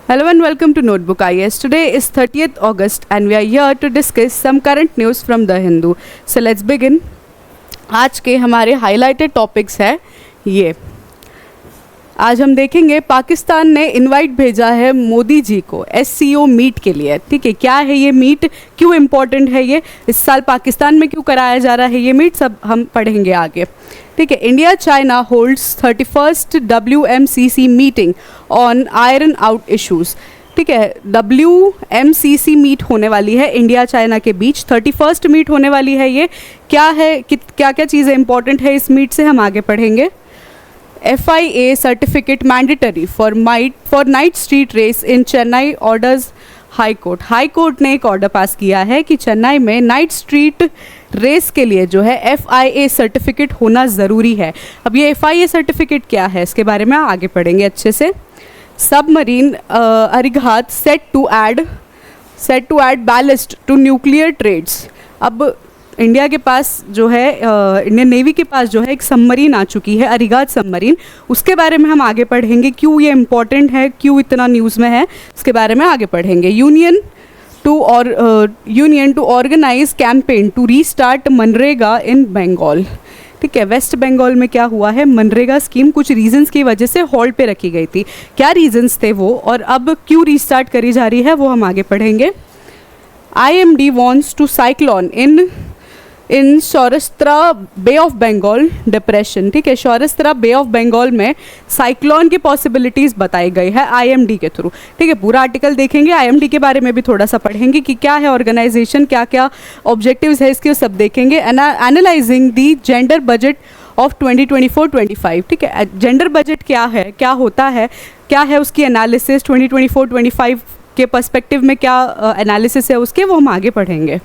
Hello and welcome to Notebook IAS. Today is 30th August and we are here to discuss some current news from The Hindu. So let's begin. आज के हमारे highlighted topics है ये। आज हम देखेंगे पाकिस्तान ने इनवाइट भेजा है मोदी जी को SCO मीट के लिए। ठीक है, क्या है ये मीट, क्यों इम्पोर्टेंट है ये, इस साल पाकिस्तान में क्यों कराया जा रहा है ये मीट, सब हम पढ़ेंगे आगे। ठीक है, India China holds 31st WMCC meeting on iron out issues. ठीक है, WMCC मीट होने वाली है इंडिया चाइना के बीच, 31st मीट होने वाली है ये। क्या है, क्या क्या चीज़ें इंपॉर्टेंट है इस मीट से, हम आगे पढ़ेंगे। FIA certificate mandatory for night street race in Chennai orders high court. High court ने एक ऑर्डर पास किया है कि चेन्नई में नाइट स्ट्रीट रेस के लिए जो है FIA सर्टिफिकेट होना ज़रूरी है। अब ये FIA सर्टिफिकेट क्या है इसके बारे में आगे पढ़ेंगे अच्छे से। Submarine Arighaat set to add ballist to nuclear trades. अब इंडिया के पास जो है इंडियन नेवी के पास जो है एक सबमरीन आ चुकी है, अरिघात सबमरीन। उसके बारे में हम आगे पढ़ेंगे, क्यों ये इम्पोर्टेंट है, क्यों इतना न्यूज़ में है, इसके बारे में आगे पढ़ेंगे। Union to organise campaign to restart मनरेगा इन बंगाल। ठीक है, वेस्ट बंगाल में क्या हुआ है, मनरेगा स्कीम कुछ रीजंस की वजह से होल्ड पे रखी गई थी। क्या रीजंस थे वो, और अब क्यों रीस्टार्ट करी जा रही है, वो हम आगे पढ़ेंगे। IMD wants to cyclone in Saurashtra bay of Bengal depression. ठीक है, सौराष्ट्र बे ऑफ बंगाल में साइक्लोन की पॉसिबिलिटीज़ बताई गई है IMD के थ्रू। ठीक है, पूरा आर्टिकल देखेंगे, IMD के बारे में भी थोड़ा सा पढ़ेंगे कि क्या है ऑर्गेनाइजेशन, क्या क्या ऑब्जेक्टिव्स है इसके, सब देखेंगे। Analysing the gender budget of 2024-25। ठीक है, जेंडर बजट क्या है, क्या होता है, क्या है उसकी एनालिसिस 2024-25 के पर्सपेक्टिव में, क्या एनालिसिस है उसके, वो हम आगे पढ़ेंगे।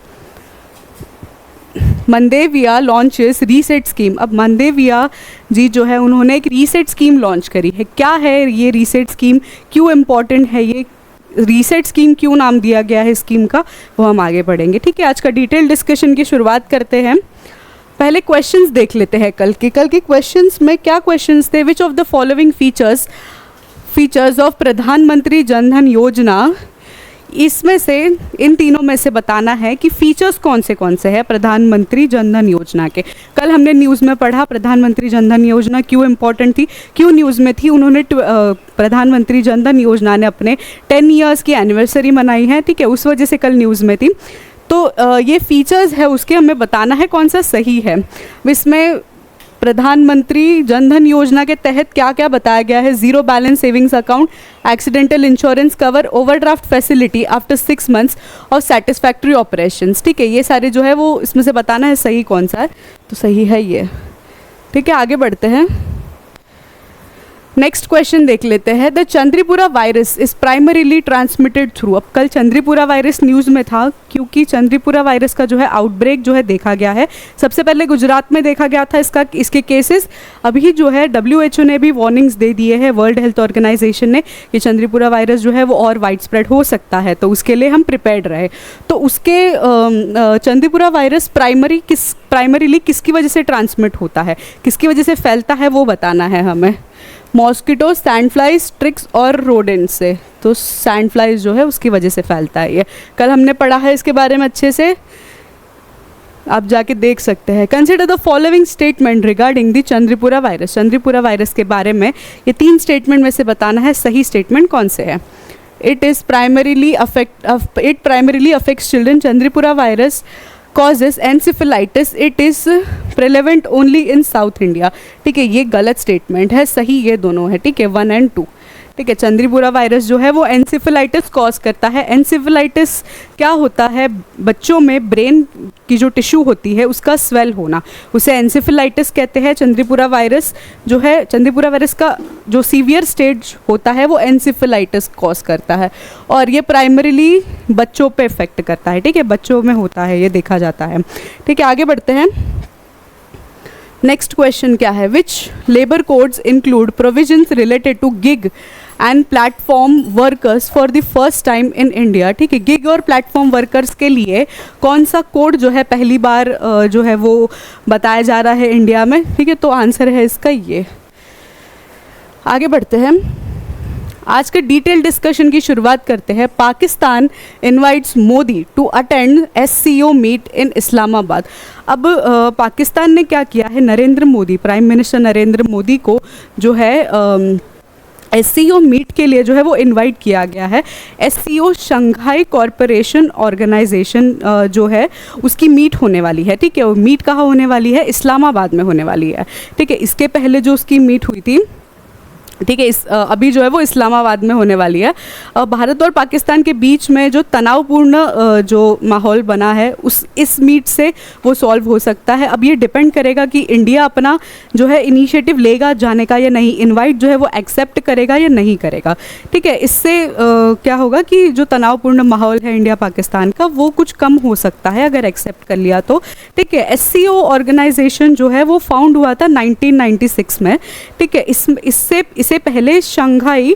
मंदेविया लॉन्चेस रीसेट स्कीम। अब मंदेविया जी जो है उन्होंने एक रीसेट स्कीम लॉन्च करी है। क्या है ये रीसेट स्कीम, क्यों इम्पॉर्टेंट है ये रीसेट स्कीम, क्यों नाम दिया गया है स्कीम का, वो हम आगे पढ़ेंगे। ठीक है, आज का डिटेल डिस्कशन की शुरुआत करते हैं। पहले क्वेश्चंस देख लेते हैं कल के क्वेश्चंस में क्या क्वेश्चंस थे। विच of the following features of प्रधानमंत्री जन धन योजना, इसमें से इन तीनों में से बताना है कि फीचर्स कौन से हैं प्रधानमंत्री जन धन योजना के। कल हमने न्यूज़ में पढ़ा प्रधानमंत्री जन धन योजना क्यों इम्पोर्टेंट थी, क्यों न्यूज़ में थी। उन्होंने प्रधानमंत्री जन धन योजना ने अपने 10 ईयर्स की एनिवर्सरी मनाई है। ठीक है, उस वजह से कल न्यूज़ में थी। तो ये फीचर्स है उसके हमें बताना है कौन सा सही है। इसमें प्रधानमंत्री जन धन योजना के तहत क्या क्या बताया गया है। Zero balance savings account, accidental insurance cover, overdraft facility after 6 months और सेटिस्फैक्ट्री ऑपरेशंस। ठीक है, ये सारे जो है वो इसमें से बताना है सही कौन सा है, तो सही है ये। ठीक है, आगे बढ़ते हैं। नेक्स्ट क्वेश्चन देख लेते हैं। The Chandipura virus is primarily transmitted through. अब कल चंद्रीपुरा वायरस न्यूज़ में था क्योंकि चंद्रीपुरा वायरस का जो है आउटब्रेक जो है देखा गया है। सबसे पहले गुजरात में देखा गया था इसके केसेस। अभी जो है WHO ने भी वार्निंग्स दे दिए हैं, वर्ल्ड हेल्थ ऑर्गेनाइजेशन ने, कि चंद्रीपुरा वायरस जो है वो और वाइड स्प्रेड हो सकता है, तो उसके लिए हम प्रिपेयर्ड रहे। तो उसके चंद्रीपुरा वायरस प्राइमरीली किसकी वजह से ट्रांसमिट होता है, किसकी वजह से फैलता है, वो बताना है हमें। मॉस्किटो, सैंडफ्लाइज, ट्रिक्स और रोडेंट से। तो सैंडफ्लाइज जो है उसकी वजह से फैलता है ये, कल हमने पढ़ा है इसके बारे में अच्छे से, आप जाके देख सकते हैं। Consider the following statement regarding the Chandipura virus. Chandipura virus के बारे में ये 3 स्टेटमेंट में से बताना है सही स्टेटमेंट कौन से है। It primarily affects children. Chandipura virus causes encephalitis, it is prevalent only in South India। ठीक है, ये गलत स्टेटमेंट है, सही ये दोनों है। ठीक है, 1 और 2। ठीक है, चंद्रीपुरा वायरस जो है वो एनसेफेलाइटिस कॉज करता है। एनसेफेलाइटिस क्या होता है, बच्चों में ब्रेन की जो टिश्यू होती है उसका स्वेल होना, उसे एनसेफेलाइटिस कहते हैं। चंद्रीपुरा वायरस जो है, चंद्रीपुरा वायरस का जो सीवियर स्टेज होता है वो एनसेफेलाइटिस कॉज करता है, और ये प्राइमरीली बच्चों पे इफेक्ट करता है। ठीक है, बच्चों में होता है, ये देखा जाता है। ठीक है, आगे बढ़ते हैं। नेक्स्ट क्वेश्चन क्या है। Which labour codes include provisions related to gig and platform workers for the first time in India. ठीक है, गिग और प्लेटफॉर्म वर्कर्स के लिए कौन सा कोड जो है पहली बार जो है वो बताया जा रहा है इंडिया में। ठीक है, तो आंसर है इसका ये। आगे बढ़ते हैं। आज के डिटेल डिस्कशन की शुरुआत करते हैं। Pakistan invites Modi to attend SCO meet in Islamabad. अब पाकिस्तान ने क्या किया है, नरेंद्र मोदी, प्राइम मिनिस्टर नरेंद्र मोदी को जो है एससीओ मीट के लिए जो है वो इनवाइट किया गया है। एससीओ शंघाई कॉरपोरेशन ऑर्गेनाइजेशन जो है उसकी मीट होने वाली है, ठीक है। वो मीट कहाँ होने वाली है, इस्लामाबाद में होने वाली है, ठीक है। इसके पहले जो उसकी मीट हुई थी, ठीक है, अभी जो है वो इस्लामाबाद में होने वाली है। भारत और पाकिस्तान के बीच में जो तनावपूर्ण जो माहौल बना है इस मीट से वो सॉल्व हो सकता है। अब ये डिपेंड करेगा कि इंडिया अपना जो है इनिशिएटिव लेगा जाने का या नहीं, इनवाइट जो है वो एक्सेप्ट करेगा या नहीं करेगा, ठीक है। इससे क्या होगा कि जो तनावपूर्ण माहौल है इंडिया पाकिस्तान का वो कुछ कम हो सकता है अगर एक्सेप्ट कर लिया तो, ठीक है। एससीओ ऑर्गेनाइजेशन जो है वो फाउंड हुआ था 1996 में, ठीक है। इससे पहले शंघाई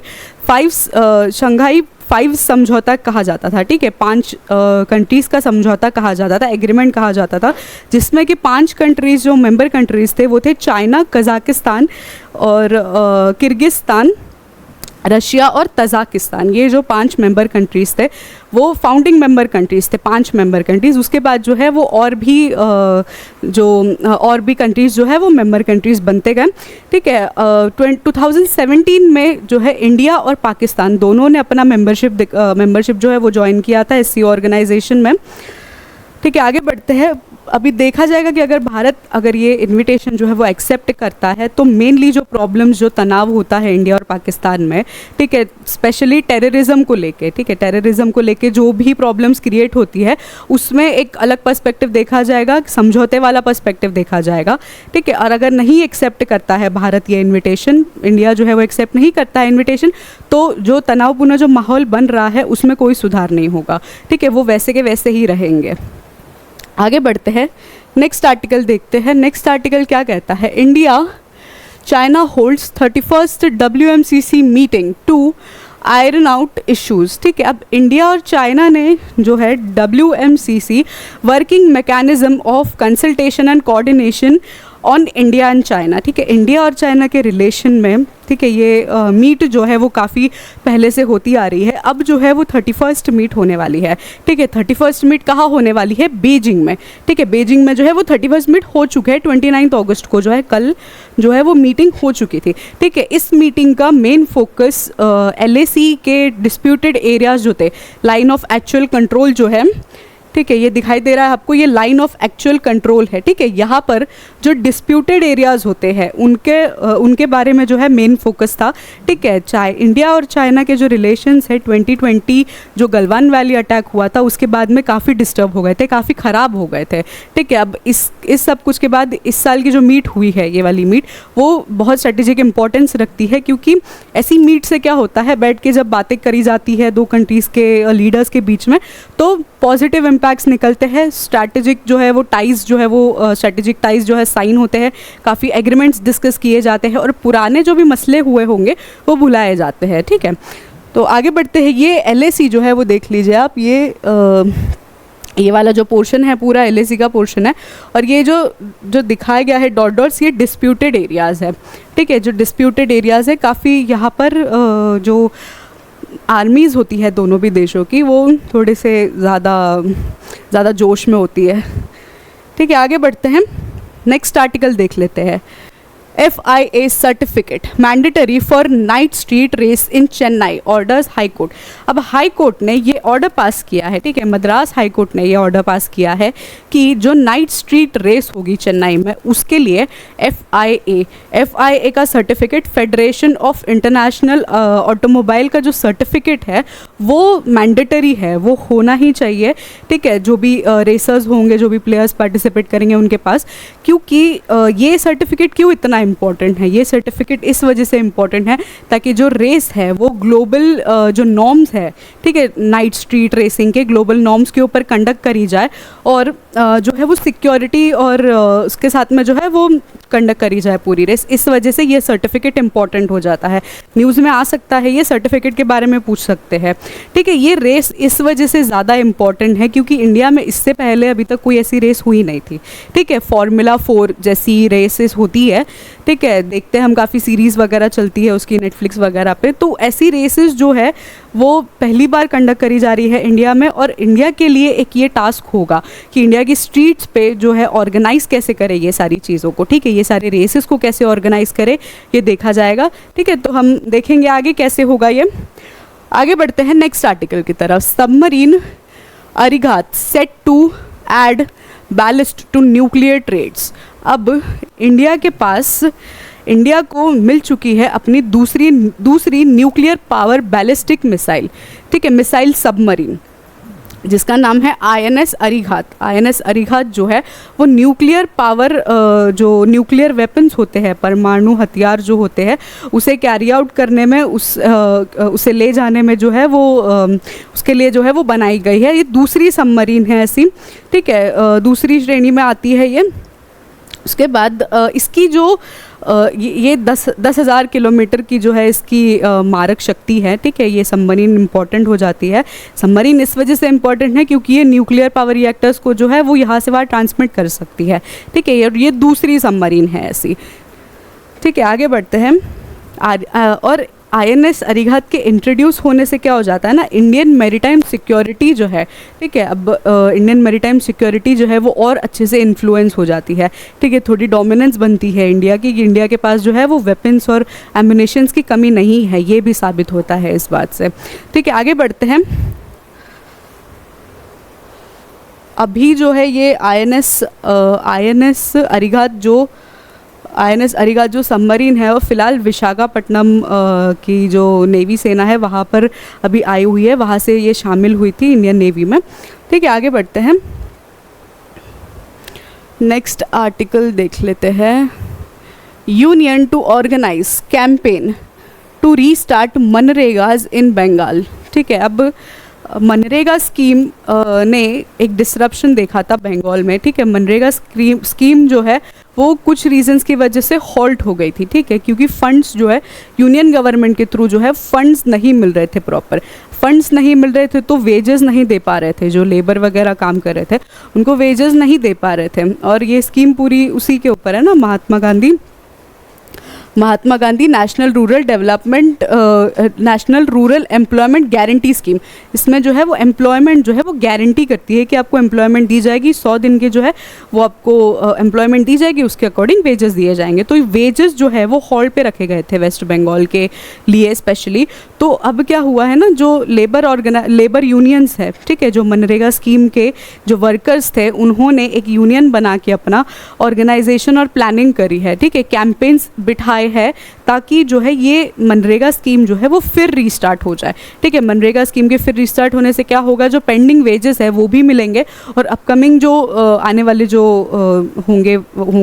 फाइव समझौता कहा जाता था, ठीक है। 5 कंट्रीज़ का समझौता कहा जाता था, एग्रीमेंट कहा जाता था, जिसमें कि 5 कंट्रीज़ जो मेंबर कंट्रीज़ थे वो थे चाइना, कजाकिस्तान और किर्गिस्तान, रशिया और तजाकिस्तान। ये जो 5 मेंबर कंट्रीज़ थे वो फाउंडिंग मेंबर कंट्रीज़ थे, 5 मेंबर कंट्रीज़। उसके बाद जो है वो और भी कंट्रीज़ जो है वो मेंबर कंट्रीज़ बनते गए, ठीक है। 2017 में जो है इंडिया और पाकिस्तान दोनों ने अपना मेंबरशिप जो है वो ज्वाइन किया था एससीओ ऑर्गेनाइजेशन में, ठीक है। आगे बढ़ते हैं। अभी देखा जाएगा कि अगर ये इनविटेशन जो है वो एक्सेप्ट करता है तो मेनली जो प्रॉब्लम्स, जो तनाव होता है इंडिया और पाकिस्तान में, ठीक है, स्पेशली टेररिज्म को लेके, ठीक है, टेररिज्म को लेके जो भी प्रॉब्लम्स क्रिएट होती है उसमें एक अलग पर्सपेक्टिव देखा जाएगा, समझौते वाला पर्सपेक्टिव देखा जाएगा, ठीक है। और अगर नहीं एक्सेप्ट करता है भारत ये इन्विटेशन, इंडिया जो है वो एक्सेप्ट नहीं करता है इन्विटेशन, तो जो तनावपूर्ण जो माहौल बन रहा है उसमें कोई सुधार नहीं होगा, ठीक है। वो वैसे के वैसे ही रहेंगे। आगे बढ़ते हैं, नेक्स्ट आर्टिकल देखते हैं। नेक्स्ट आर्टिकल क्या कहता है, India China holds 31st WMCC meeting to iron out issues, ठीक है। अब इंडिया और चाइना ने जो है WMCC working mechanism of consultation and coordination on India and China, ठीक है, इंडिया और चाइना के रिलेशन में, ठीक है, ये मीट जो है वो काफ़ी पहले से होती आ रही है। अब जो है वो 31st मीट होने वाली है, ठीक है। 31st मीट कहाँ होने वाली है, बीजिंग में, ठीक है। बीजिंग में जो है वो 31st मीट हो चुके हैं, 29 अगस्त को जो है कल जो है वो मीटिंग हो चुकी थी, ठीक है। इस मीटिंग का मेन फोकस LAC के डिस्प्यूटेड एरियाज जो थे, लाइन ऑफ एक्चुअल कंट्रोल जो है, ठीक है, ये दिखाई दे रहा है आपको, ये लाइन ऑफ एक्चुअल कंट्रोल है, ठीक है। यहाँ पर जो डिस्प्यूटेड एरियाज होते हैं उनके बारे में जो है मेन फोकस था, ठीक है। इंडिया और चाइना के जो रिलेशंस है 2020 जो गलवान वैली अटैक हुआ था उसके बाद में काफ़ी डिस्टर्ब हो गए थे, काफ़ी ख़राब हो गए थे, ठीक है। अब इस सब कुछ के बाद इस साल की जो मीट हुई है, ये वाली मीट, वो बहुत स्ट्रेटेजिक इंपॉर्टेंस रखती है, क्योंकि ऐसी मीट से क्या होता है, बैठ के जब बातें करी जाती है 2 कंट्रीज़ के लीडर्स के बीच में तो पॉजिटिव इम्पैक्ट्स निकलते हैं, स्ट्रैटेजिक जो है वो टाइज जो है वो स्ट्रैटेजिक टाइज जो है साइन होते हैं, काफ़ी एग्रीमेंट्स डिस्कस किए जाते हैं और पुराने जो भी मसले हुए होंगे वो भुलाए जाते हैं, ठीक है। तो आगे बढ़ते हैं। ये LAC जो है वो देख लीजिए आप, ये वाला जो पोर्शन है पूरा LAC का पोर्शन है, और ये जो दिखाया गया है डॉट डॉट्स, ये डिस्प्यूटेड एरियाज़ है, ठीक है। जो डिस्प्यूटेड एरियाज़ है, काफ़ी यहाँ पर जो आर्मीज़ होती है दोनों भी देशों की, वो थोड़े से ज़्यादा जोश में होती है, ठीक है। आगे बढ़ते हैं, नेक्स्ट आर्टिकल देख लेते हैं। FIA certificate mandatory for night street race in Chennai, orders high court. अब हाई कोर्ट ने ये ऑर्डर पास किया है, ठीक है, मद्रास हाई कोर्ट ने ये ऑर्डर पास किया है कि जो नाइट स्ट्रीट रेस होगी चेन्नई में उसके लिए FIA का certificate, federation of international automobile का जो सर्टिफिकेट है वो मैंडेटरी है, वो होना ही चाहिए, ठीक है। जो भी रेसर्स होंगे, जो भी प्लेयर्स पार्टिसिपेट करेंगे उनके पास, क्योंकि ये सर्टिफिकेट क्यों इतना इम्पॉर्टेंट है, ये सर्टिफिकेट इस वजह से इम्पॉर्टेंट है ताकि जो रेस है वो ग्लोबल जो नॉर्म्स है, ठीक है, नाइट स्ट्रीट रेसिंग के ग्लोबल नॉर्म्स के ऊपर कंडक्ट करी जाए, और जो है वो सिक्योरिटी और उसके साथ में जो है वो कंडक्ट करी जाए पूरी रेस, इस वजह से ये सर्टिफिकेट इंपॉर्टेंट हो जाता है, न्यूज़ में आ सकता है, ये सर्टिफिकेट के बारे में पूछ सकते हैं। ठीक है, ये रेस इस वजह से ज़्यादा इंपॉर्टेंट है क्योंकि इंडिया में इससे पहले अभी तक कोई ऐसी रेस हुई नहीं थी। ठीक है, फार्मूला 4 जैसी रेसेस होती है, ठीक है, देखते हैं हम, काफ़ी सीरीज़ वगैरह चलती है उसकी नेटफ्लिक्स वगैरह पे, तो ऐसी रेसेस जो है वो पहली बार कंडक्ट करी जा रही है इंडिया में। और इंडिया के लिए एक ये टास्क होगा कि इंडिया की स्ट्रीट्स पे जो है ऑर्गेनाइज कैसे करे ये सारी चीज़ों को। ठीक है, ये सारे रेसेस को कैसे ऑर्गेनाइज करे ये देखा जाएगा। ठीक है, तो हम देखेंगे आगे कैसे होगा ये। आगे बढ़ते हैं नेक्स्ट आर्टिकल की तरफ। Submarine Arighaat set to add ballist to nuclear trades. अब इंडिया को मिल चुकी है अपनी दूसरी न्यूक्लियर पावर बैलिस्टिक मिसाइल। ठीक है, मिसाइल सबमरीन, जिसका नाम है INS अरिघात। INS अरिघात जो है वो न्यूक्लियर पावर, जो न्यूक्लियर वेपन्स होते हैं, परमाणु हथियार जो होते हैं, उसे कैरी आउट करने में, उसे ले जाने में जो है वो उसके लिए जो है वो बनाई गई है। ये दूसरी सबमरीन है ऐसी। ठीक है, दूसरी श्रेणी में आती है ये। उसके बाद इसकी जो ये 10,000 किलोमीटर की जो है इसकी मारक शक्ति है। ठीक है, ये सबमरीन इम्पॉर्टेंट हो जाती है। सबमरीन इस वजह से इम्पॉर्टेंट है क्योंकि ये न्यूक्लियर पावर रिएक्टर्स को जो है वो यहाँ से वहाँ ट्रांसमिट कर सकती है। ठीक है, ये दूसरी सबमरीन है ऐसी। ठीक है, आगे बढ़ते हैं। और INS अरिघात के इंट्रोड्यूस होने से क्या हो जाता है ना, इंडियन मैरीटाइम सिक्योरिटी जो है, ठीक है, अब इंडियन मैरीटाइम सिक्योरिटी जो है वो और अच्छे से इन्फ्लुएंस हो जाती है। ठीक है, थोड़ी डोमिनेंस बनती है इंडिया की, इंडिया के पास जो है वो वेपन्स और एम्युनिशंस की कमी नहीं है, ये भी साबित होता है इस बात से। ठीक है, आगे बढ़ते हैं। अभी जो है ये INS अरिघात जो सबमरीन है वो फ़िलहाल विशाखापट्टनम की जो नेवी सेना है वहाँ पर अभी आई हुई है, वहाँ से ये शामिल हुई थी इंडियन नेवी में। ठीक है, आगे बढ़ते हैं। नेक्स्ट आर्टिकल देख लेते हैं। Union to organise campaign to restart MGNREGA's in Bengal. ठीक है, अब मनरेगा स्कीम ने एक डिसरप्शन देखा था बंगाल में। ठीक है, मनरेगा स्कीम जो है वो कुछ रीजंस की वजह से हॉल्ट हो गई थी। ठीक है, क्योंकि फंड्स जो है यूनियन गवर्नमेंट के थ्रू जो है फंड्स नहीं मिल रहे थे, प्रॉपर फंड्स नहीं मिल रहे थे, तो वेजेस नहीं दे पा रहे थे, जो लेबर वगैरह काम कर रहे थे उनको वेजेस नहीं दे पा रहे थे। और ये स्कीम पूरी उसी के ऊपर है ना, Mahatma Gandhi national rural employment guarantee scheme. इसमें जो है वो एम्प्लॉयमेंट जो है वो गारंटी करती है कि आपको एम्प्लॉयमेंट दी जाएगी, 100 दिन के जो है वो आपको एम्प्लॉयमेंट दी जाएगी, उसके अकॉर्डिंग वेजेस दिए जाएंगे। तो वेजेस जो है वो हॉल्ड पे रखे गए थे वेस्ट बंगाल के लिए स्पेशली। तो अब क्या हुआ है ना, जो लेबर यूनियंस है, ठीक है, जो मनरेगा स्कीम के जो वर्कर्स थे उन्होंने एक यूनियन बना के अपना ऑर्गेनाइजेशन और प्लानिंग करी है। ठीक है, कैंपेन्स बिठाए है ताकि जो है ये मनरेगा स्कीम जो है वो फिर रीस्टार्ट हो जाए। ठीक है, मनरेगा स्कीम के फिर रीस्टार्ट होने से क्या होगा, जो पेंडिंग वेजेस है वो भी मिलेंगे और अपकमिंग जो आने वाले जो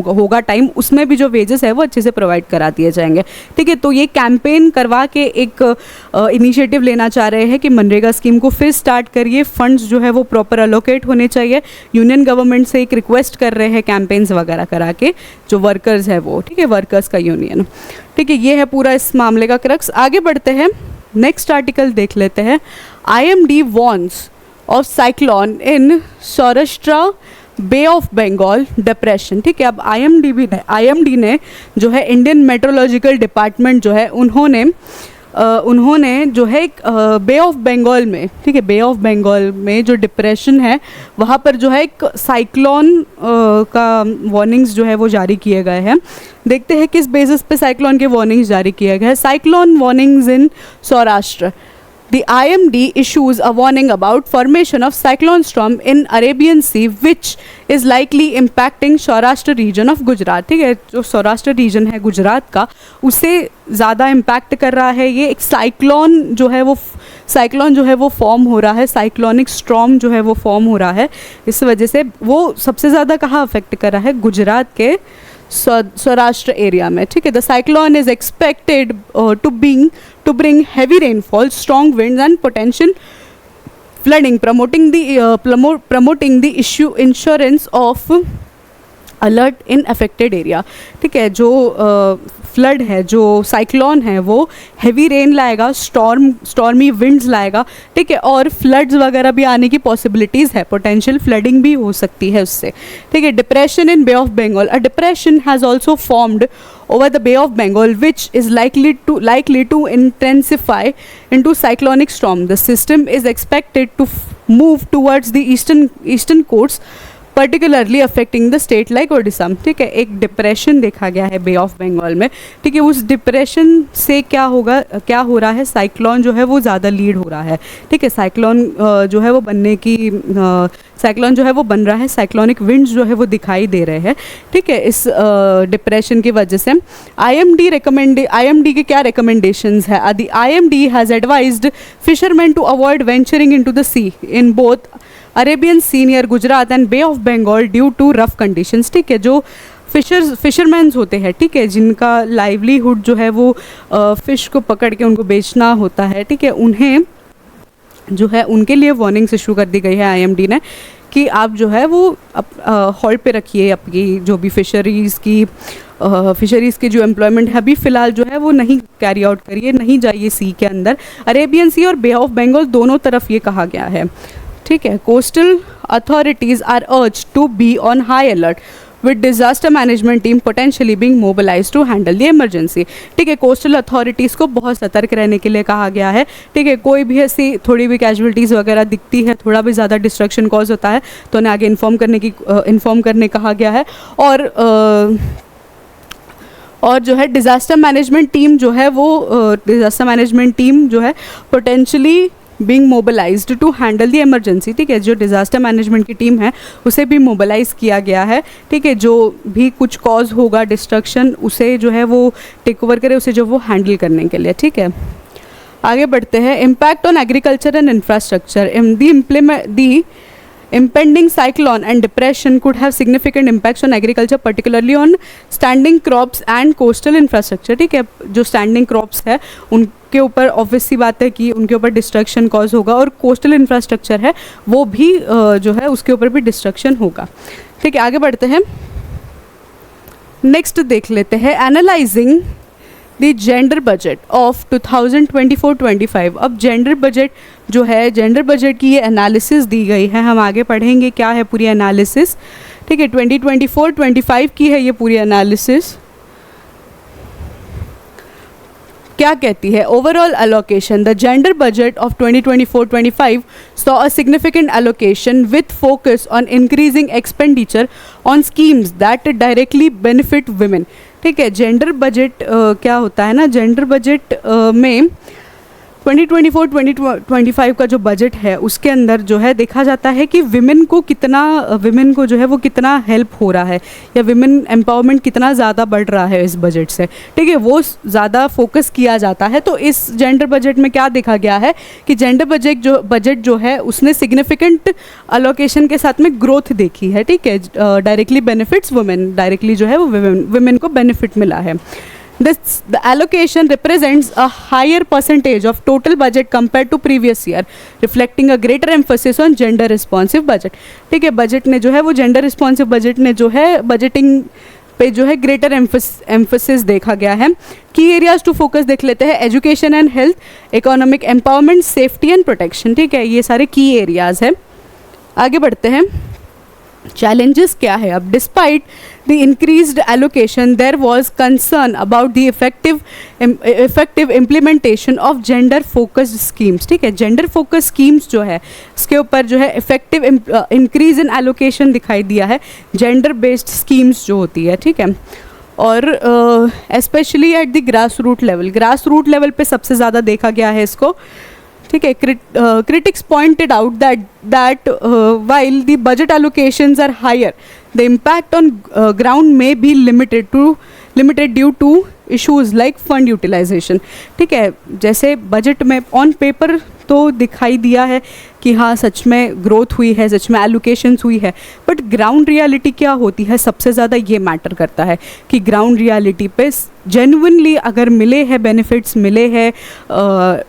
होगा टाइम, उसमें भी जो वेजेस है वो अच्छे से प्रोवाइड करा दिए जाएंगे। ठीक है, तो ये कैंपेन करवा के एक इनिशिएटिव लेना चाह रहे हैं कि मनरेगा स्कीम को फिर स्टार्ट करिए, फंड्स जो है वो प्रॉपर अलोकेट होने चाहिए। यूनियन गवर्नमेंट से एक रिक्वेस्ट कर रहे हैं कैंपेन्स वगैरह करा के, जो वर्कर्स है वो, ठीक है, वर्कर्स का यूनियन। ठीक है, ये है पूरा इस मामले का क्रक्स। आगे बढ़ते हैं, नेक्स्ट आर्टिकल देख लेते हैं। IMD warns of cyclone in Saurashtra bay of Bengal depression. ठीक है, अब IMD ने जो है इंडियन मेट्रोलॉजिकल डिपार्टमेंट जो है उन्होंने जो है एक बे ऑफ बंगाल में, ठीक है, बे ऑफ बंगाल में जो डिप्रेशन है वहाँ पर जो है एक साइक्लोन का वार्निंग्स जो है वो जारी किए गए हैं। देखते हैं किस बेसिस पे साइक्लोन के वार्निंग्स जारी किए गए हैं। Cyclone warnings in Saurashtra. The IMD issues a warning about formation of cyclone storm in Arabian Sea, which is likely impacting Saurashtra region of Gujarat. ठीक है, जो सौराष्ट्र रीजन है गुजरात का, उसे ज़्यादा इम्पैक्ट कर रहा है ये। एक साइक्लोन जो है वो फॉर्म हो रहा है, साइक्लोनिक स्टॉर्म जो है वो फॉर्म हो रहा है। इस वजह से वो सबसे ज़्यादा कहाँ अफेक्ट कर रहा है, गुजरात के सौराष्ट्र एरिया में। ठीक है, the cyclone is expected to bring heavy rainfall, strong winds and potential flooding, promoting the insurance of alert in affected area. ठीक है, जो फ्लड है, जो साइक्लोन है, वो हैवी रेन लाएगा, स्टॉर्मी विंड्स लाएगा। ठीक है, और फ्लड्स वगैरह भी आने की पॉसिबिलिटीज़ है, पोटेंशियल फ्लडिंग भी हो सकती है उससे। ठीक है, depression in bay of Bengal, a depression has also formed over the Bay of Bengal, which is likely to intensify into cyclonic storm. The system is expected to move towards the eastern coasts, particularly affecting the state like Odisha. ठीक है, एक depression देखा गया है बे of Bengal में। ठीक है, उस डिप्रेशन से क्या होगा, क्या हो रहा है, साइक्लोन जो है वो ज़्यादा लीड हो रहा है। ठीक है, साइक्लोन जो है वो बनने की साइक्लोन जो है वो बन रहा है, साइक्लोनिक विंड्स जो है वो दिखाई दे रहे हैं। ठीक है, इस डिप्रेशन की वजह से IMD के क्या रिकमेंडेशंस है? IMD has advised fishermen to avoid venturing into the sea in both Arabian sea near Gujarat and bay of Bengal due to rough conditions. ठीक है, जो फिशरमैन्स होते हैं, ठीक है, जिनका लाइवलीहुड जो है वो फ़िश को पकड़ के उनको बेचना होता है। ठीक है, उन्हें जो है उनके लिए वार्निंग्स इशू कर दी गई है IMD ने कि आप जो है वो हॉल्ट पे रखिए आपकी जो भी फिशरीज़ की जो एम्प्लॉयमेंट है अभी फ़िलहाल जो है वो नहीं कैरी आउट करिए, नहीं जाइए सी के अंदर। अरेबियन सी और बे ऑफ बंगाल दोनों तरफ ये कहा गया है। ठीक है, coastal authorities are urged to be on high alert with disaster management team potentially being mobilise to handle the emergency. ठीक है, कोस्टल अथॉरिटीज़ को बहुत सतर्क रहने के लिए कहा गया है। ठीक है, कोई भी ऐसी थोड़ी भी कैजुअलिटीज़ वगैरह दिखती है, थोड़ा भी ज़्यादा डिस्ट्रक्शन कॉज होता है तो उन्हें आगे इन्फॉर्म करने कहा गया है। और जो है डिज़ास्टर मैनेजमेंट टीम जो है potentially being mobilised to handle the emergency. ठीक है, जो डिज़ास्टर मैनेजमेंट की टीम है उसे भी मोबिलाइज़ किया गया है। ठीक है, जो भी कुछ कॉज होगा डिस्ट्रक्शन उसे जो है वो टेक ओवर करे, उसे जो वो हैंडल करने के लिए। ठीक है, आगे बढ़ते हैं। Impact on agriculture and infrastructure. The impending cyclone and depression could have significant impacts on agriculture, particularly on standing crops and coastal infrastructure। ठीक है, जो standing crops है उनके ऊपर ऑब्वियस सी बात है कि उनके ऊपर डिस्ट्रक्शन कॉज होगा, और कोस्टल इंफ्रास्ट्रक्चर है वो भी जो है उसके ऊपर भी डिस्ट्रक्शन होगा। ठीक है, आगे बढ़ते हैं। नेक्स्ट देख लेते हैं analysing the gender budget of 2024-25। अब जेंडर बजट जो है, जेंडर बजट की ये एनालिसिस दी गई है, हम आगे पढ़ेंगे क्या है पूरी एनालिसिस। ठीक है, 2024-25 की है ये पूरी एनालिसिस। क्या कहती है? Overall allocation, the gender budget of 2024-25 saw a significant allocation with focus on increasing expenditure on schemes that directly benefit women. ठीक है, जेंडर बजट क्या होता है ना, जेंडर बजट में 2024-2025 का जो बजट है उसके अंदर जो है देखा जाता है कि विमेन को जो है वो कितना हेल्प हो रहा है, या विमेन एम्पावरमेंट कितना ज़्यादा बढ़ रहा है इस बजट से। ठीक है, वो ज़्यादा फोकस किया जाता है। तो इस जेंडर बजट में क्या देखा गया है कि जेंडर बजट जो है उसने सिग्निफिकेंट अलोकेशन के साथ में ग्रोथ देखी है। ठीक है, डायरेक्टली बेनिफिट्स वुमेन, डायरेक्टली जो है वो विमेन को बेनिफिट मिला है। The allocation represents a higher percentage of total budget compared to previous year, reflecting a greater emphasis on gender responsive budget। ठीक है, बजट ने जो है वो जेंडर रिस्पॉन्सिव बजट ने जो है बजटिंग पे जो है ग्रेटर एम्फोसिस देखा गया है। की एरियाज टू फोकस देख लेते हैं। Education and health, economic empowerment, safety and protection. ठीक है, ये सारे की एरियाज हैं। आगे बढ़ते हैं। चैलेंजेस क्या है? अब despite the increased allocation there was concern about the effective implementation of gender focused schemes. ठीक है, जेंडर फोकस स्कीम्स जो है उसके ऊपर जो है इफेक्टिव इंक्रीज इन एलोकेशन दिखाई दिया है, जेंडर बेस्ड स्कीम्स जो होती है। ठीक है, और specially at the grass root level पे सबसे ज़्यादा देखा गया है इसको। ठीक है, critics pointed out that while the budget allocations are higher, the impact on ground may be limited due to issues like fund utilisation. ठीक है, जैसे बजट में ऑन पेपर तो दिखाई दिया है कि हाँ सच में ग्रोथ हुई है, सच में एलोकेशंस हुई है, बट ग्राउंड रियलिटी क्या होती है, सबसे ज़्यादा ये मैटर करता है कि ग्राउंड रियलिटी पे जेन्युइनली अगर मिले हैं बेनिफिट्स, मिले हैं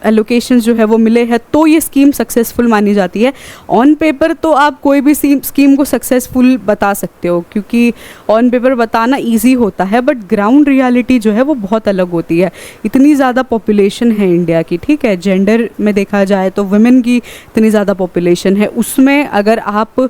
एलोकेशंस जो है वो मिले हैं, तो ये स्कीम सक्सेसफुल मानी जाती है। ऑन पेपर तो आप कोई भी स्कीम को सक्सेसफुल बता सकते हो, क्योंकि ऑन पेपर बताना ईजी होता है, बट ग्राउंड रियलिटी जो है वो बहुत अलग होती है। इतनी ज़्यादा पॉपुलेशन है इंडिया की, ठीक है, जेंडर में देखा जाए तो वुमेन की इतनी ज़्यादा पॉपुलेशन है, उसमें अगर आप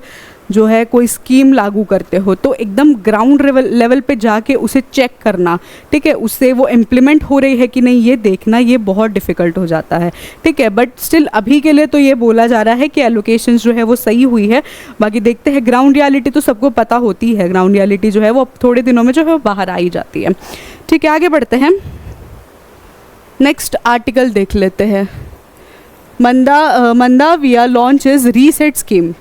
जो है कोई स्कीम लागू करते हो तो एकदम ग्राउंड लेवल पे जाके उसे चेक करना, ठीक है, उससे वो इम्प्लीमेंट हो रही है कि नहीं ये देखना, ये बहुत डिफ़िकल्ट हो जाता है। ठीक है, बट स्टिल अभी के लिए तो ये बोला जा रहा है कि एलोकेशंस जो है वो सही हुई है। बाकी देखते हैं, ग्राउंड रियलिटी तो सबको पता होती है, ग्राउंड रियलिटी जो है वो थोड़े दिनों में जो है वो बाहर आ ही जाती है। ठीक है, आगे बढ़ते हैं, नेक्स्ट आर्टिकल देख लेते हैं। Mandaviya launches reset scheme.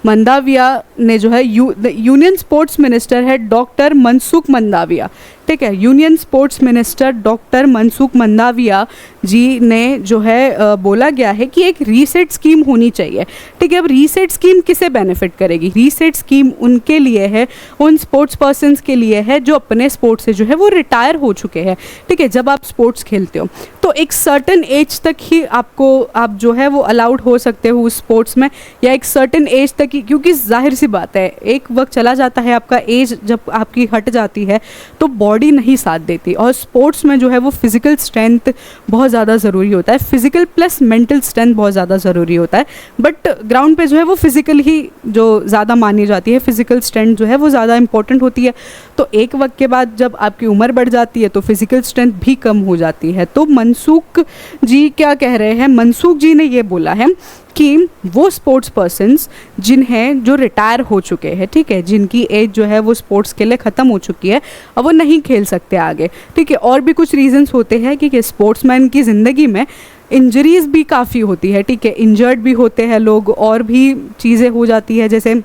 Mandaviya ने जो है यूनियन स्पोर्ट्स मिनिस्टर है डॉक्टर मनसुख मंदाविया, ठीक है, union sports minister doctor Mansukh Mandaviya ji ने जो है बोला गया है कि एक रीसेट स्कीम होनी चाहिए। ठीक है, अब रीसेट स्कीम किसे बेनिफिट करेगी? रीसेट स्कीम उनके लिए है, उन स्पोर्ट्स पर्सन्स के लिए है जो अपने स्पोर्ट्स से जो है वो रिटायर हो चुके हैं। ठीक है, जब आप स्पोर्ट्स खेलते हो तो एक सर्टन एज तक ही आप जो है वो अलाउड हो सकते हो उस स्पोर्ट्स में, या एक सर्टन एज तक ही, क्योंकि जाहिर सी बात है एक वक्त चला जाता है, आपका एज जब आपकी हट जाती है तो बॉडी नहीं साथ देती, और स्पोर्ट्स में जो है वो फिजिकल स्ट्रेंथ बहुत ज़्यादा ज़रूरी होता है, फिजिकल प्लस मेंटल स्ट्रेंथ बहुत ज़्यादा ज़रूरी होता है। बट ग्राउंड पे जो है वो फिजिकल ही जो ज़्यादा मानी जाती है, फिजिकल स्ट्रेंथ जो है वो ज़्यादा इंपॉर्टेंट होती है। तो एक वक्त के बाद जब आपकी उम्र बढ़ जाती है तो फिजिकल स्ट्रेंथ भी कम हो जाती है। तो मनसुख जी क्या कह रहे हैं? मनसुख जी ने ये बोला है कि वो स्पोर्ट्स पर्सन्स जिन्हें जो रिटायर हो चुके हैं, ठीक है, जिनकी एज जो है वो स्पोर्ट्स के लिए ख़त्म हो चुकी है, अब वो नहीं खेल सकते आगे। ठीक है, और भी कुछ रीजंस होते हैं कि स्पोर्ट्समैन की ज़िंदगी में इंजरीज़ भी काफ़ी होती है। ठीक है, इंजर्ड भी होते हैं लोग, और भी चीज़ें हो जाती है, जैसे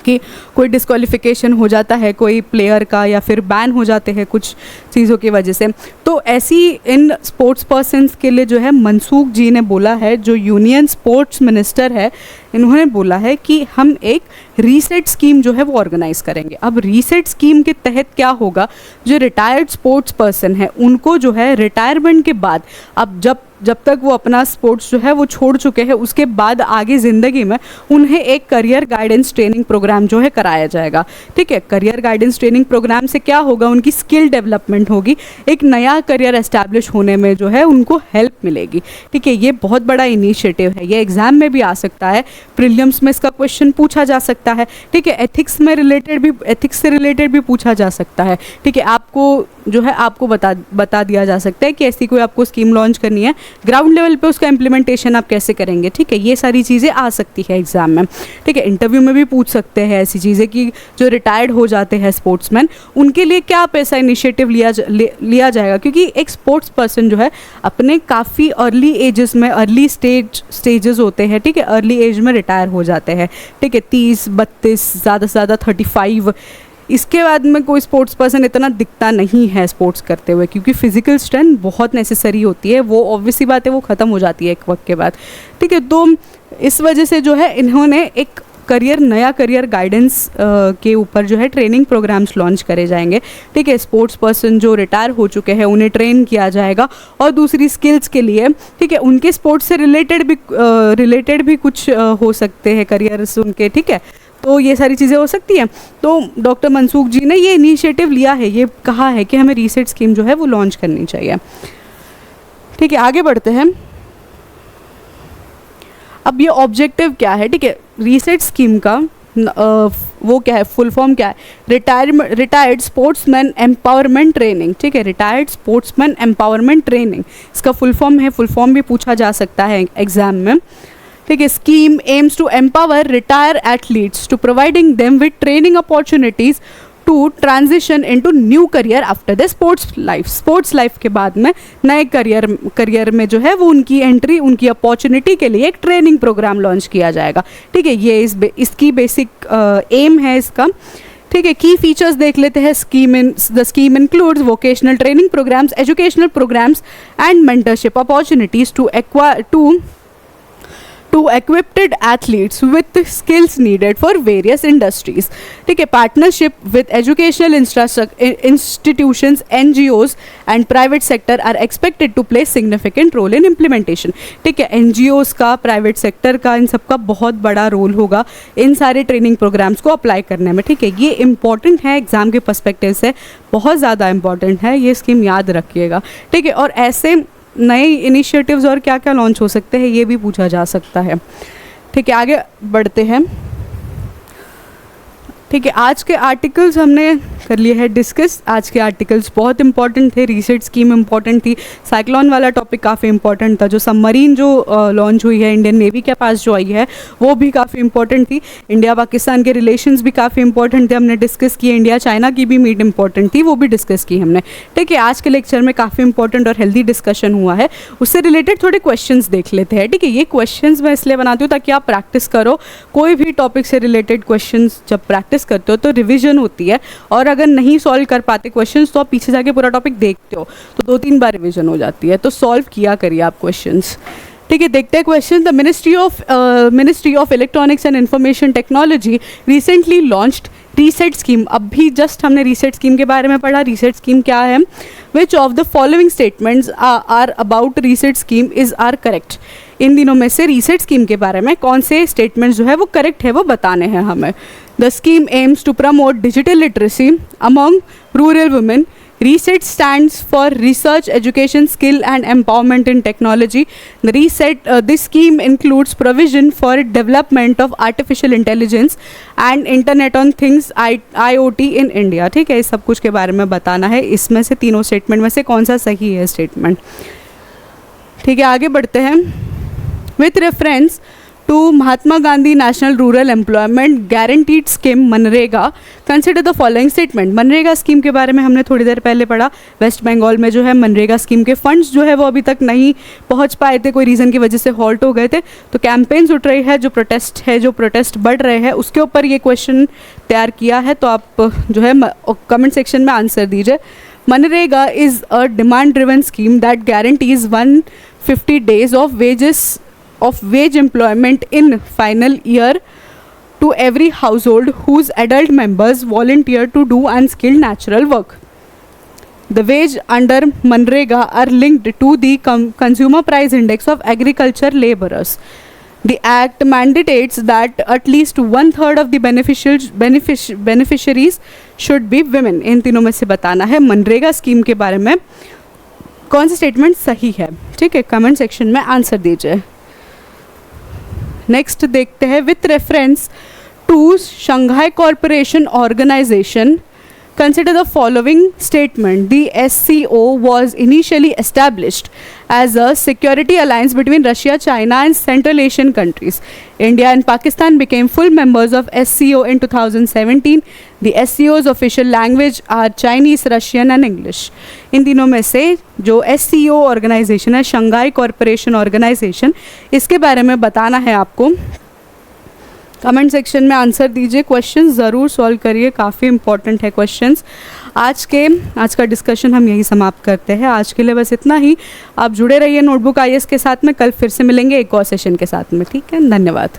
कि कोई डिस्क्वालिफिकेशन हो जाता है कोई प्लेयर का, या फिर बैन हो जाते हैं कुछ चीज़ों की वजह से। तो ऐसी इन स्पोर्ट्स पर्सन्स के लिए जो है मनसुख जी ने बोला है, जो यूनियन स्पोर्ट्स मिनिस्टर है, इन्होंने बोला है कि हम एक रीसेट स्कीम जो है वो ऑर्गेनाइज करेंगे। अब रीसेट स्कीम के तहत क्या होगा, जो रिटायर्ड स्पोर्ट्स पर्सन है उनको जो है रिटायरमेंट के बाद, अब जब तक वो अपना स्पोर्ट्स जो है वो छोड़ चुके हैं, उसके बाद आगे ज़िंदगी में उन्हें एक करियर गाइडेंस ट्रेनिंग प्रोग्राम जो है कराया जाएगा। ठीक है, करियर गाइडेंस ट्रेनिंग प्रोग्राम से क्या होगा, उनकी स्किल डेवलपमेंट होगी, एक नया करियर एस्टैब्लिश होने में जो है उनको हेल्प मिलेगी। ठीक है, ये बहुत बड़ा इनिशिएटिव है, ये एग्जाम में भी आ सकता है, प्रीलिम्स में इसका क्वेश्चन पूछा जा सकता है। ठीक है, एथिक्स से रिलेटेड भी पूछा जा सकता है। ठीक है, आपको बता दिया जा सकता है कि ऐसी कोई आपको स्कीम लॉन्च करनी है, ग्राउंड लेवल पे उसका इम्प्लीमेंटेशन आप कैसे करेंगे। ठीक है, ये सारी चीज़ें आ सकती है एग्जाम में। ठीक है, इंटरव्यू में भी पूछ सकते हैं ऐसी चीज़ें कि जो रिटायर्ड हो जाते हैं स्पोर्ट्समैन, उनके लिए क्या पैसा इनिशिएटिव लिया जाएगा, क्योंकि एक स्पोर्ट्स पर्सन जो है अपने काफ़ी अर्ली एजेस में, अर्ली स्टेजेस होते हैं, ठीक है, अर्ली एज में रिटायर हो जाते हैं। ठीक है, 30-32, ज़्यादा से ज़्यादा 35, इसके बाद में कोई स्पोर्ट्स पर्सन इतना दिखता नहीं है स्पोर्ट्स करते हुए, क्योंकि फिजिकल स्ट्रेंथ बहुत नेसेसरी होती है, वो ऑब्वियसली बात है वो ख़त्म हो जाती है एक वक्त के बाद। ठीक है, तो इस वजह से जो है इन्होंने एक नया करियर गाइडेंस के ऊपर जो है ट्रेनिंग प्रोग्राम्स लॉन्च करे जाएंगे। ठीक है, स्पोर्ट्स पर्सन जो रिटायर हो चुके हैं उन्हें ट्रेन किया जाएगा, और दूसरी स्किल्स के लिए, ठीक है, उनके स्पोर्ट्स से रिलेटेड भी कुछ हो सकते हैं करियर्स उनके। ठीक है, तो ये सारी चीज़ें हो सकती हैं। तो डॉक्टर मनसुख जी ने ये इनिशिएटिव लिया है, ये कहा है कि हमें रीसेट स्कीम जो है वो लॉन्च करनी चाहिए। ठीक है, आगे बढ़ते हैं। अब ये ऑब्जेक्टिव क्या है? ठीक है, रीसेट स्कीम का वो क्या है, फुल फॉर्म क्या है? Retired sportsman empowerment training. ठीक है, रिटायर्ड स्पोर्ट्समैन एम्पावरमेंट ट्रेनिंग इसका फुल फॉर्म है, फुल फॉर्म भी पूछा जा सकता है एग्जाम में। ठीक है, scheme aims to empower retire athletes to providing them with training opportunities to transition into new career after the sports life के बाद में नए करियर में जो है वो उनकी एंट्री, उनकी अपॉर्चुनिटी के लिए एक ट्रेनिंग प्रोग्राम लॉन्च किया जाएगा। ठीक है, ये इसकी बेसिक एम है इसका। ठीक है, की फीचर्स देख लेते हैं। The scheme includes vocational training programs, educational programs and mentorship opportunities to equipped athletes with skills needed for various industries. ठीक है, partnership with educational institutions, NGOs and private sector are expected to play significant role in implementation. ठीक है, NGOs का, private sector का, इन सब का बहुत बड़ा रोल होगा इन सारे ट्रेनिंग प्रोग्राम्स को अप्लाई करने में। ठीक है, ये इंपॉर्टेंट है एग्जाम के पर्सपेक्टिव से, बहुत ज़्यादा इंपॉर्टेंट है, ये स्कीम याद रखिएगा। ठीक है, और ऐसे नए इनिशिएटिव्स और क्या क्या लॉन्च हो सकते हैं ये भी पूछा जा सकता है। ठीक है, आगे बढ़ते हैं। ठीक है, आज के आर्टिकल्स हमने कर लिए हैं डिस्कस। आज के आर्टिकल्स बहुत इंपॉर्टेंट थे, रीसेट स्कीम इंपॉर्टेंट थी, साइक्लोन वाला टॉपिक काफ़ी इंपॉर्टेंट था, जो सबमरीन जो लॉन्च हुई है इंडियन नेवी के पास जो आई है वो भी काफ़ी इंपॉर्टेंट थी, इंडिया पाकिस्तान के रिलेशंस भी काफ़ी इंपॉर्टेंट थे, हमने डिस्कस किए, इंडिया चाइना की भी मीट इंपॉर्टेंट थी, वो भी डिस्कस की हमने। ठीक है, आज के लेक्चर में काफ़ी इंपॉर्टेंट और हेल्दी डिस्कशन हुआ है, उससे रिलेटेड थोड़े क्वेश्चंस देख लेते हैं। ठीक है, ये क्वेश्चंस मैं इसलिए बनाती हूँ ताकि आप प्रैक्टिस करो, कोई भी टॉपिक से रिलेटेड क्वेश्चंस जब प्रैक्टिस करते हो तो रिविजन होती है, और अगर नहीं सॉल्व कर पाते क्वेश्चंस तो आप पीछे जाके पूरा टॉपिक देखते हो तो 2-3 बार रिविजन हो जाती है, तो सॉल्व किया करिए आप क्वेश्चंस। ठीक है, देखते हैं question. The ministry of electronics and information technology recently launched reset scheme. अभी जस्ट हमने रीसेट स्कीम के बारे में पढ़ा। रीसेट स्कीम क्या है? Which of the following statements are about reset scheme is are correct. इन दिनों में से रीसेट स्कीम के बारे में कौन से स्टेटमेंट्स जो है वो करेक्ट है वो बताने हैं हमें। The scheme aims to promote digital literacy among rural women. RESET stands for Research, Education, Skill and Empowerment in Technology. This scheme includes provision for development of artificial intelligence and Internet on Things IoT in India. ठीक है, इस सब कुछ के बारे में बताना है। इसमें से तीनों स्टेटमेंट में से कौन सा सही है स्टेटमेंट। ठीक है, आगे बढ़ते हैं। With reference to Mahatma Gandhi National Rural Employment Guaranteed Scheme MNREGA, consider the following statement. MNREGA scheme के बारे में हमने थोड़ी देर पहले पढ़ा। वेस्ट बंगाल में जो है मनरेगा स्कीम के फंड्स जो है वो अभी तक नहीं पहुंच पाए थे, कोई रीज़न की वजह से हॉल्ट हो गए थे, तो कैंपेन्स उठ रही है, जो प्रोटेस्ट बढ़ रहे हैं उसके ऊपर ये क्वेश्चन तैयार किया है, तो आप जो है कमेंट सेक्शन में आंसर दीजिए। MNREGA is a demand driven scheme that guarantees 150 days of wage employment in final year to every household whose adult members volunteer to do unskilled natural work. The wage under Manrega are linked to the consumer price index of agriculture laborers. The act mandates that at least 1/3 of the beneficiaries should be women. इन तीनों में से बताना है MNREGA scheme के बारे में कौन सा स्टेटमेंट सही है। ठीक है, कमेंट सेक्शन में आंसर दीजिए। नेक्स्ट देखते हैं। With reference to Shanghai corporation organization, consider the following statement. The SCO was initially established as a security alliance between Russia, China and Central Asian countries. India and Pakistan became full members of SCO in 2017. The SCO's official language are Chinese, Russian and English. इन दिनों में से जो SCO organisation है, Shanghai corporation organisation, इसके बारे में बताना है आपको। कमेंट सेक्शन में आंसर दीजिए, क्वेश्चन ज़रूर सॉल्व करिए, काफ़ी इंपॉर्टेंट है क्वेश्चंस। आज का डिस्कशन हम यही समाप्त करते हैं। आज के लिए बस इतना ही। आप जुड़े रहिए नोटबुक IAS के साथ में, कल फिर से मिलेंगे एक और सेशन के साथ में। ठीक है, धन्यवाद।